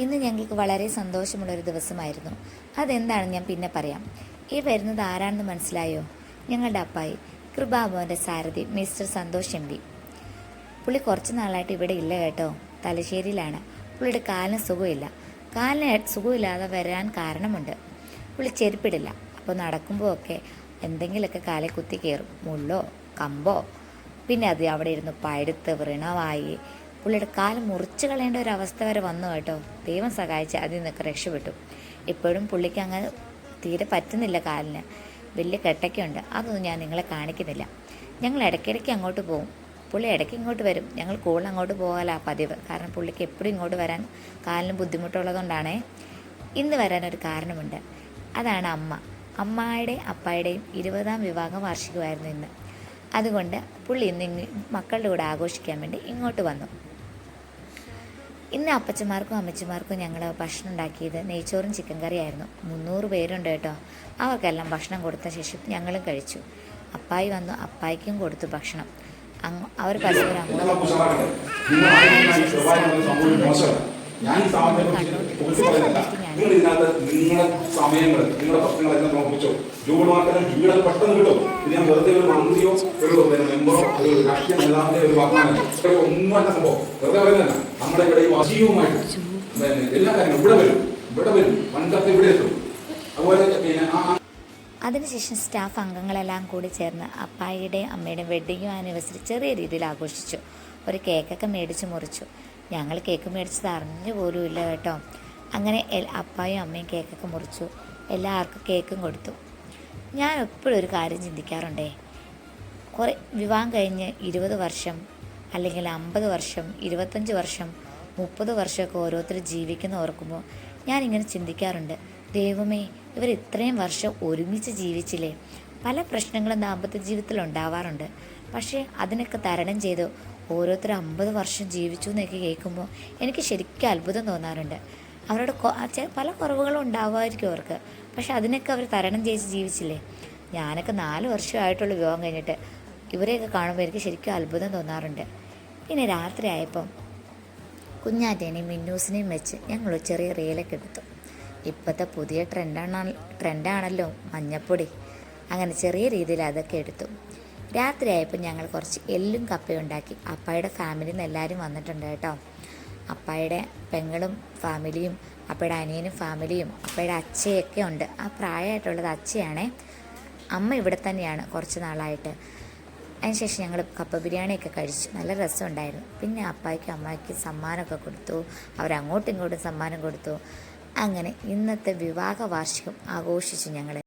ഇന്ന് ഞങ്ങൾക്ക് വളരെ സന്തോഷമുള്ളൊരു ദിവസമായിരുന്നു. അതെന്താണെന്ന് ഞാൻ പിന്നെ പറയാം. ഈ വരുന്നത് ആരാണെന്ന് മനസ്സിലായോ? ഞങ്ങളുടെ അപ്പായി, കൃപാഭവൻ്റെ സാരഥി മിസ്റ്റർ സന്തോഷ് എം പി. പുള്ളി കുറച്ച് നാളായിട്ട് ഇവിടെ ഇല്ല കേട്ടോ, തലശ്ശേരിയിലാണ്. പുള്ളിയുടെ കാലിന് സുഖമില്ല. കാലിന് സുഖമില്ലാതെ വരാൻ കാരണമുണ്ട്. പുള്ളി ചെരുപ്പിടില്ല. അപ്പോൾ നടക്കുമ്പോൾ ഒക്കെ എന്തെങ്കിലുമൊക്കെ കാലെ കുത്തി കയറും, മുള്ളോ കമ്പോ. പിന്നെ അത് അവിടെ ഇരുന്ന് പഴുത്ത് വ്രണമായി പുള്ളിയുടെ കാല് മുറിച്ച് കളയേണ്ട ഒരു അവസ്ഥ വരെ വന്നു കേട്ടോ. ദൈവം സഹായിച്ച് അതിൽ നിന്നൊക്കെ രക്ഷപ്പെട്ടു. ഇപ്പോഴും പുള്ളിക്ക് അങ്ങനെ തീരെ പറ്റുന്നില്ല കാലിന്. വലിയ കെട്ടൊക്കെയുണ്ട്. അതൊന്നും ഞാൻ നിങ്ങളെ കാണിക്കുന്നില്ല. ഞങ്ങൾ ഇടയ്ക്കിടയ്ക്ക് അങ്ങോട്ട് പോകും. പുള്ളി ഇടയ്ക്ക് ഇങ്ങോട്ട് വരും. ഞങ്ങൾ കൂടുതൽ അങ്ങോട്ട് പോകാനാണ് പതിവ്. കാരണം പുള്ളിക്ക് എപ്പോഴും ഇങ്ങോട്ട് വരാൻ കാലിന് ബുദ്ധിമുട്ടുള്ളതുകൊണ്ടാണേ. ഇന്ന് വരാനൊരു കാരണമുണ്ട്. അതാണ് അമ്മായുടെയും അപ്പായുടെയും 20ാം വിവാഹ വാർഷികമായിരുന്നു ഇന്ന്. അതുകൊണ്ട് പുള്ളി ഇന്ന് മക്കളുടെ കൂടെ ആഘോഷിക്കാൻ വേണ്ടി ഇങ്ങോട്ട് വന്നു. ഇന്ന് അപ്പച്ചന്മാർക്കും അമ്മച്ചിമാർക്കും ഞങ്ങൾ ഭക്ഷണം ഉണ്ടാക്കിയത് നെയ്ച്ചോറും ചിക്കൻ കറിയായിരുന്നു. 300 പേരുണ്ട് കേട്ടോ. അവർക്കെല്ലാം ഭക്ഷണം കൊടുത്ത ശേഷം ഞങ്ങളും കഴിച്ചു. അപ്പായി വന്നു, അപ്പായിക്കും കൊടുത്തു ഭക്ഷണം. അവർ പരസ്പരം ഞാൻ ഈ നിങ്ങൾ ഇതിനകത്ത് നിങ്ങളുടെ സമയങ്ങൾ, നിങ്ങളുടെ പ്രശ്നങ്ങളെല്ലാം നോക്കിച്ചോ. ജൂൺ മാസം വീടൊക്കെ പെട്ടെന്ന് കിട്ടും. ഇത് ഞാൻ വെറുതെ ഒരു മന്ത്രിയോ ഒരു മെമ്പറോ ഒരു രാഷ്ട്രീയ നേതാവിന്റെ ഒരു വാഗ്ദാനം ഒന്നുമല്ല സംഭവം. വെറുതെ പറയുന്നതല്ല. നമ്മുടെ ഇവിടെ ഈ വശീയവുമായിട്ട് എല്ലാ കാര്യങ്ങളും ഇവിടെ വരും പണ്ടത്തെ ഇവിടെ എത്തും. അതുപോലെ അതിനുശേഷം സ്റ്റാഫ് അംഗങ്ങളെല്ലാം കൂടി ചേർന്ന് അപ്പായിയുടെയും അമ്മയുടെയും വെഡ്ഡിങ് ആനിവേഴ്സറി ചെറിയ രീതിയിൽ ആഘോഷിച്ചു. ഒരു കേക്കൊക്കെ മേടിച്ച് മുറിച്ചു. ഞങ്ങൾ കേക്ക് മേടിച്ചത് അറിഞ്ഞു പോലും ഇല്ല കേട്ടോ. അങ്ങനെ അപ്പായും അമ്മയും കേക്കൊക്കെ മുറിച്ചു. എല്ലാവർക്കും കേക്കും കൊടുത്തു. ഞാൻ എപ്പോഴും ഒരു കാര്യം ചിന്തിക്കാറുണ്ടേ. വിവാഹം കഴിഞ്ഞ് 20 വർഷം അല്ലെങ്കിൽ 50 വർഷം 25 വർഷം 30 വർഷമൊക്കെ ഓരോരുത്തർ ജീവിക്കുന്ന ഓർക്കുമ്പോൾ ഞാനിങ്ങനെ ചിന്തിക്കാറുണ്ട്, ദൈവമേ, ഇവർ ഇത്രയും വർഷം ഒരുമിച്ച് ജീവിച്ചില്ലേ. പല പ്രശ്നങ്ങളും ദാമ്പത്യ ജീവിതത്തിൽ ഉണ്ടാവാറുണ്ട്. പക്ഷേ അതിനൊക്കെ തരണം ചെയ്ത് ഓരോരുത്തർ 50 വർഷം ജീവിച്ചു എന്നൊക്കെ കേൾക്കുമ്പോൾ എനിക്ക് ശരിക്കും അത്ഭുതം തോന്നാറുണ്ട്. അവരുടെ പല കുറവുകളും ഉണ്ടാവുമായിരിക്കും അവർക്ക്. പക്ഷെ അതിനൊക്കെ അവർ തരണം ചെയ്ത് ജീവിച്ചില്ലേ. ഞാനൊക്കെ 4 വർഷമായിട്ടുള്ള വിവാഹം കഴിഞ്ഞിട്ട് ഇവരെയൊക്കെ കാണുമ്പോൾ എനിക്ക് ശരിക്കും അത്ഭുതം തോന്നാറുണ്ട്. പിന്നെ രാത്രി ആയപ്പം കുഞ്ഞാറ്റേനെയും മിന്നൂസിനെയും വെച്ച് ഞങ്ങൾ ചെറിയ റീലൊക്കെ എടുത്തു. ഇപ്പോഴത്തെ പുതിയ ട്രെൻഡാണല്ലോ മഞ്ഞപ്പൊടി. അങ്ങനെ ചെറിയ രീതിയിൽ അതൊക്കെ എടുത്തു. രാത്രിയായപ്പോൾ ഞങ്ങൾ കുറച്ച് എല്ലും കപ്പയും ഉണ്ടാക്കി. അപ്പായുടെ ഫാമിലിയിൽ നിന്ന് എല്ലാവരും വന്നിട്ടുണ്ട് കേട്ടോ. അപ്പായുടെ പെങ്ങളും ഫാമിലിയും അപ്പയുടെ അനിയനും ഫാമിലിയും അപ്പയുടെ അച്ഛയൊക്കെ ഉണ്ട്. ആ പ്രായമായിട്ടുള്ളത് അച്ഛയാണേ. അമ്മ ഇവിടെ തന്നെയാണ് കുറച്ച് നാളായിട്ട്. അതിനുശേഷം ഞങ്ങൾ കപ്പ ബിരിയാണിയൊക്കെ കഴിച്ചു. നല്ല രസമുണ്ടായിരുന്നു. പിന്നെ അപ്പായ്ക്കും അമ്മയ്ക്കും സമ്മാനമൊക്കെ കൊടുത്തു. അവരങ്ങോട്ടും ഇങ്ങോട്ടും സമ്മാനം കൊടുത്തു. അങ്ങനെ ഇന്നത്തെ വിവാഹ വാർഷികം ആഘോഷിച്ചു ഞങ്ങൾ.